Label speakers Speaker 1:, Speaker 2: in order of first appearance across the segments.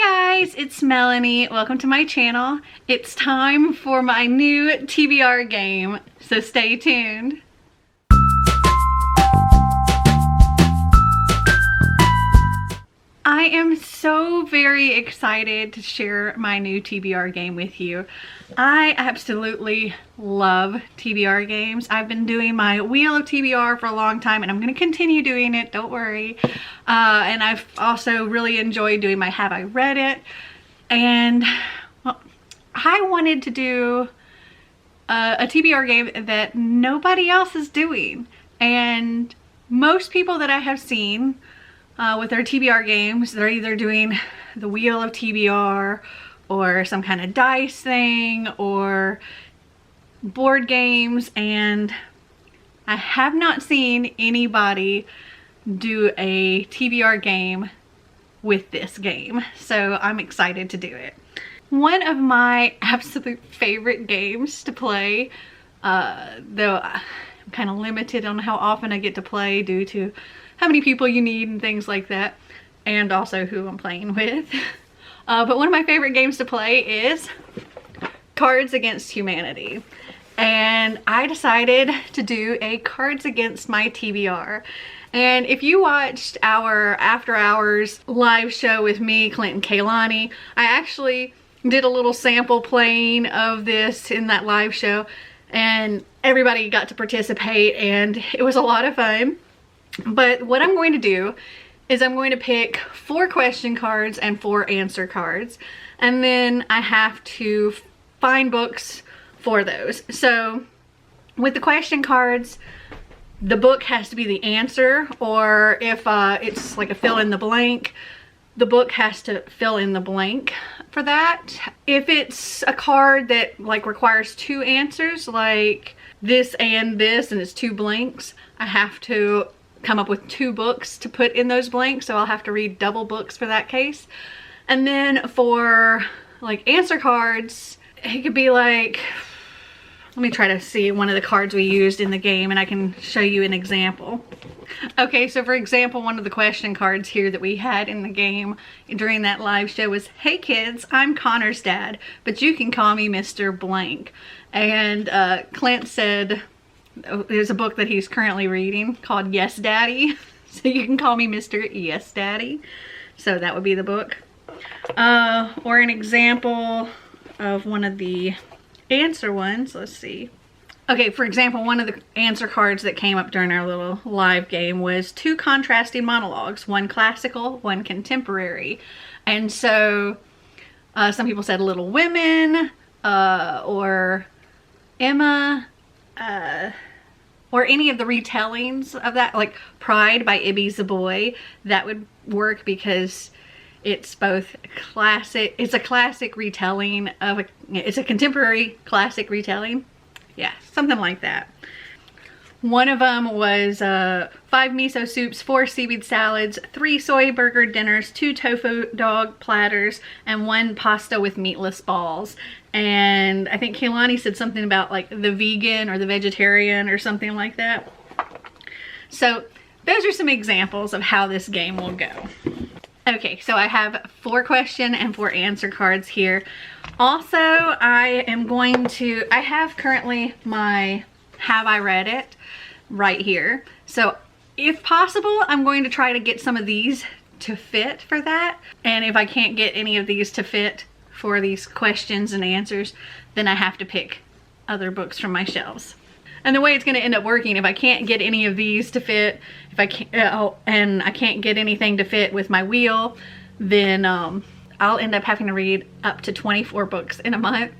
Speaker 1: Hi guys, it's Melanie. Welcome to my channel. It's time for my new TBR game, so stay tuned. I am so very excited to share my new TBR game with you. I absolutely love TBR games. I've been doing my Wheel of TBR for a long time and I'm going to continue doing it, don't worry. And I've also really enjoyed doing my Have I Read It? And well, I wanted to do a TBR game that nobody else is doing. And most people that I have seen with their TBR games, they're either doing the Wheel of TBR or some kind of dice thing or board games, and I have not seen anybody do a TBR game with this game, so I'm excited to do it. One of my absolute favorite games to play, though I'm kind of limited on how often I get to play due to how many people you need and things like that, and also who I'm playing with. But one of my favorite games to play is Cards Against Humanity. And I decided to do a Cards Against my TBR. And if you watched our After Hours live show with me, Clint and Kaylani, I actually did a little sample playing of this in that live show. And everybody got to participate and it was a lot of fun. But what I'm going to do is I'm going to pick 4 question cards and 4 answer cards. And then I have to find books for those. So with the question cards, the book has to be the answer, or if it's like a fill in the blank, the book has to fill in the blank for that. If it's a card that like requires 2 answers, like this and this, and it's 2 blanks, I have to come up with 2 books to put in those blanks, so I'll have to read double books for that case. And then for like answer cards, it could be like, let me try to see one of the cards we used in the game and I can show you an example. Okay, so for example, one of the question cards here that we had in the game during that live show was, "Hey kids, I'm Connor's dad, but you can call me Mr. Blank." And Clint said, there's a book that he's currently reading called Yes Daddy. So you can call me Mr. Yes Daddy. So that would be the book. Or an example of one of the answer ones. Let's see. Okay, for example, one of the answer cards that came up during our little live game was 2 contrasting monologues, one classical, one contemporary. And so some people said Little Women, or Emma, or any of the retellings of that, like Pride by Ibby Zaboy. That would work because it's both classic, it's a classic retelling of it's a contemporary classic retelling. Yeah, something like that. One of them was 5 miso soups, 4 seaweed salads, 3 soy burger dinners, 2 tofu dog platters, and 1 pasta with meatless balls. And I think Kaylani said something about like the vegan or the vegetarian or something like that. So those are some examples of how this game will go. Okay, so I have 4 question and 4 answer cards here. Also, I have currently my Have I Read It right here. So if possible, I'm going to try to get some of these to fit for that. And if I can't get any of these to fit for these questions and answers, then I have to pick other books from my shelves. And the way it's going to end up working, if I can't get any of these to fit, if I can't, and I can't get anything to fit with my wheel, then I'll end up having to read up to 24 books in a month.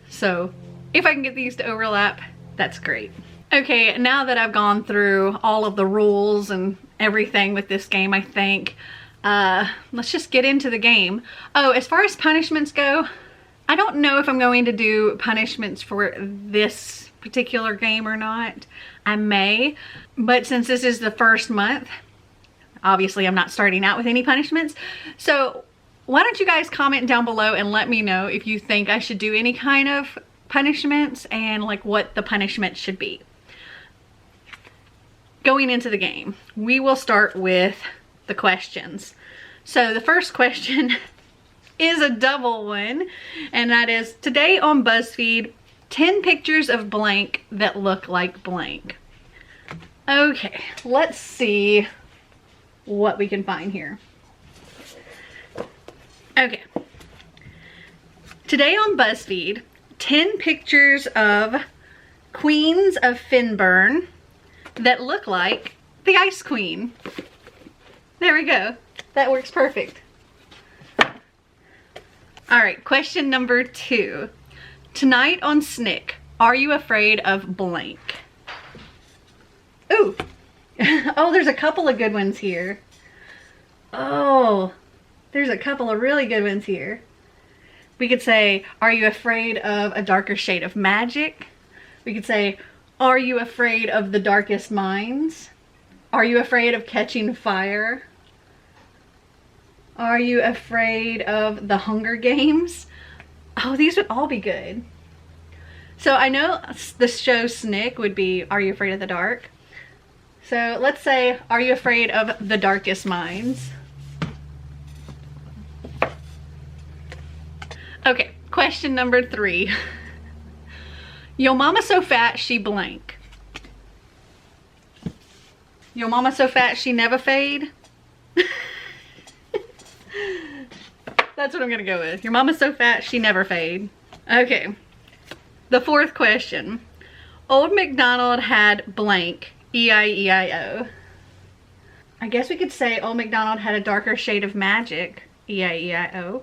Speaker 1: So if I can get these to overlap, that's great. Okay, now that I've gone through all of the rules and everything with this game, I think let's just get into the game. Oh, as far as punishments go, I don't know if I'm going to do punishments for this particular game or not. I may, but since this is the first month, obviously I'm not starting out with any punishments. So why don't you guys comment down below and let me know if you think I should do any kind of punishments and like what the punishment should be. Going into the game, we will start with the questions. So the first question is a double one, and that is today on BuzzFeed, 10 pictures of blank that look like blank. Okay, let's see what we can find here. Okay. Today on BuzzFeed, 10 pictures of queens of Finburn that look like the Ice Queen. There we go. That works perfect. All right, question number 2. Tonight on Snick, are you afraid of blank? Ooh. Oh, there's a couple of good ones here. Oh, there's a couple of really good ones here. We could say, are you afraid of a darker shade of magic? We could say, are you afraid of the darkest minds? Are you afraid of catching fire? Are you afraid of the Hunger Games? Oh, these would all be good. So I know the show Snick would be, are you afraid of the dark? So let's say, are you afraid of the darkest minds? Okay, question number 3. Yo mama so fat she blank. Yo mama so fat she never fade. That's what I'm gonna go with. Your mama's so fat she never fade. Okay, the 4th question. Old MacDonald had blank, E-I-E-I-O. I guess we could say Old MacDonald had a darker shade of magic, E-I-E-I-O.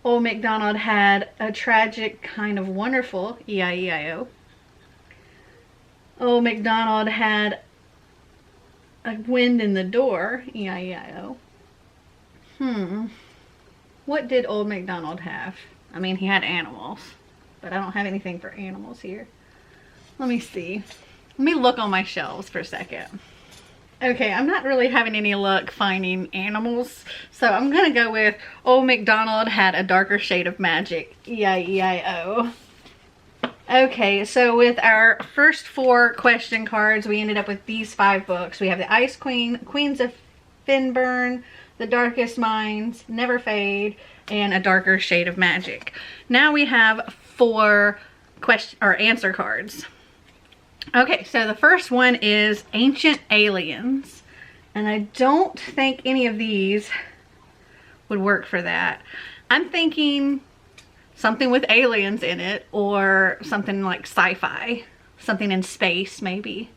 Speaker 1: Old MacDonald had a tragic kind of wonderful, E-I-E-I-O. Old MacDonald had a wind in the door, E-I-E-I-O. What did Old MacDonald have? I mean, he had animals, but I don't have anything for animals here. Let me see. Let me look on my shelves for a second. Okay, I'm not really having any luck finding animals, so I'm gonna go with Old MacDonald had a darker shade of magic, E-I-E-I-O. Okay, so with our first 4 question cards, we ended up with these 5 books. We have The Ice Queen, Queens of Finburn, The Darkest Minds, Never Fade, and A Darker Shade of Magic. Now we have 4 question or answer cards. Okay, so the first one is Ancient Aliens, and I don't think any of these would work for that. I'm thinking something with aliens in it, or something like sci-fi, something in space maybe.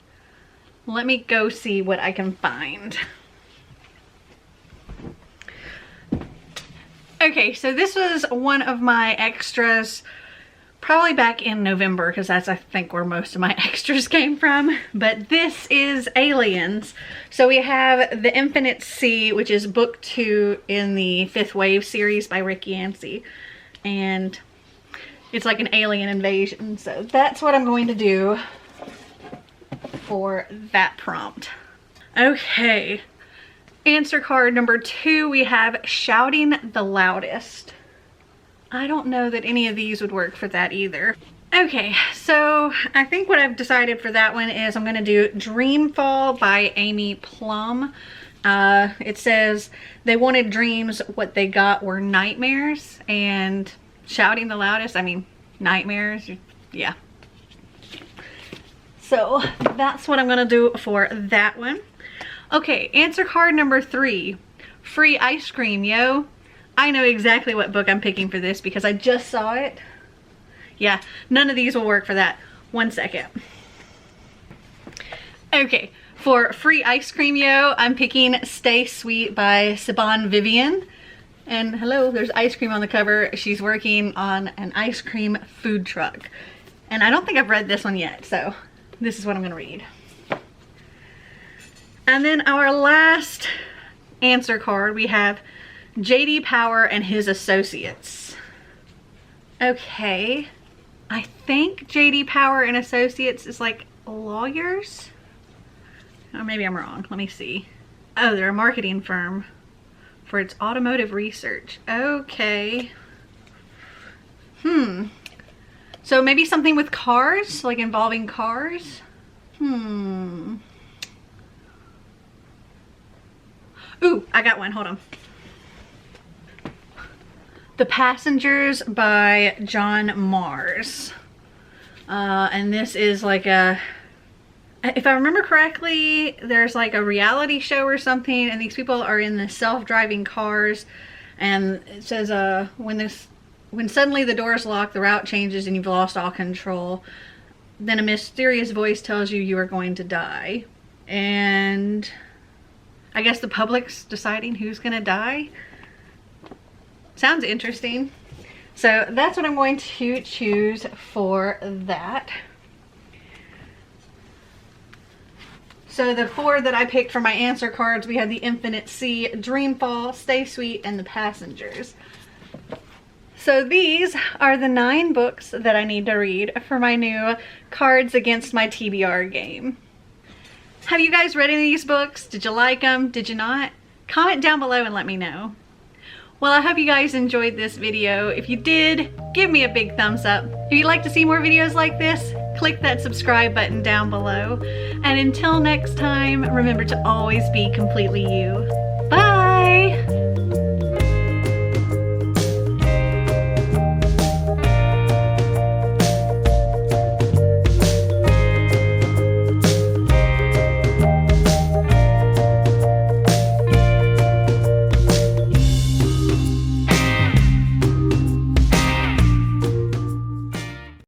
Speaker 1: Let me go see what I can find. Okay, so this was one of my extras probably back in November, because that's I think where most of my extras came from. But this is Aliens. So we have The Infinite Sea, which is book 2 in the Fifth Wave series by Rick Yancey. And it's like an alien invasion. So that's what I'm going to do for that prompt. Okay. Answer card number 2, we have Shouting the Loudest. I don't know that any of these would work for that either. Okay, so I think what I've decided for that one is I'm gonna do Dreamfall by Amy Plum. It says, they wanted dreams, what they got were nightmares, and shouting the loudest, I mean, nightmares, yeah. So that's what I'm gonna do for that one. Okay, answer card number 3, Free Ice Cream, yo. I know exactly what book I'm picking for this because I just saw it. Yeah, none of these will work for that. 1 second. Okay, for Free Ice Cream, yo, I'm picking Stay Sweet by Saban Vivian. And hello, there's ice cream on the cover. She's working on an ice cream food truck. And I don't think I've read this one yet, so this is what I'm gonna read. And then our last answer card, we have J.D. Power and His Associates. Okay, I think J.D. Power and Associates is like lawyers? Oh, maybe I'm wrong. Let me see. Oh, they're a marketing firm for its automotive research. Okay. So maybe something with cars, like involving cars? Ooh, I got one. Hold on. The Passengers by John Mars. And this is like a, if I remember correctly, there's like a reality show or something, and these people are in the self-driving cars, and it says when suddenly the doors lock, the route changes, and you've lost all control, then a mysterious voice tells you you are going to die. And I guess the public's deciding who's gonna die. Sounds interesting. So that's what I'm going to choose for that. So the 4 that I picked for my answer cards, we have the Infinite Sea, Dreamfall, Stay Sweet, and the Passengers. So these are the 9 books that I need to read for my new Cards Against My TBR game. Have you guys read any of these books? Did you like them? Did you not? Comment down below and let me know. Well, I hope you guys enjoyed this video. If you did, give me a big thumbs up. If you'd like to see more videos like this, click that subscribe button down below. And until next time, remember to always be completely you.